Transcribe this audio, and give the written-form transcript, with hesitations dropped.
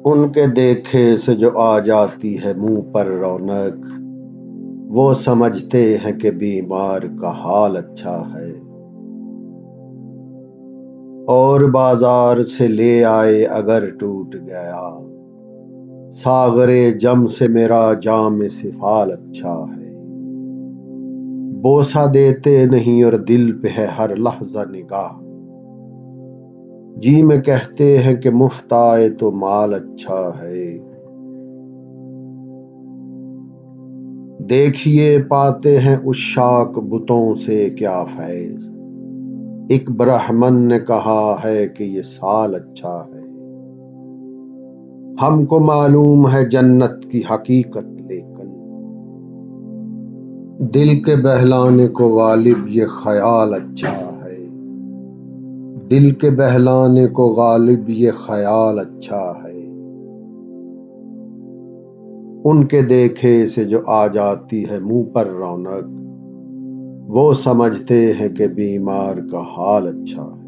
ان کے دیکھے سے جو آ جاتی ہے منہ پر رونق، وہ سمجھتے ہیں کہ بیمار کا حال اچھا ہے۔ اور بازار سے لے آئے اگر ٹوٹ گیا، ساغر جم سے میرا جام سفال اچھا ہے۔ بوسہ دیتے نہیں اور دل پہ ہے ہر لحظہ نگاہ، جی میں کہتے ہیں کہ مفت آئے تو مال اچھا ہے۔ دیکھیے پاتے ہیں عشاق بتوں سے کیا فیض، ایک برہمن نے کہا ہے کہ یہ سال اچھا ہے۔ ہم کو معلوم ہے جنت کی حقیقت، لیکن دل کے بہلانے کو غالب یہ خیال اچھا ہے۔ دل کے بہلانے کو غالب یہ خیال اچھا ہے۔ ان کے دیکھے سے جو آ جاتی ہے منہ پر رونق، وہ سمجھتے ہیں کہ بیمار کا حال اچھا ہے۔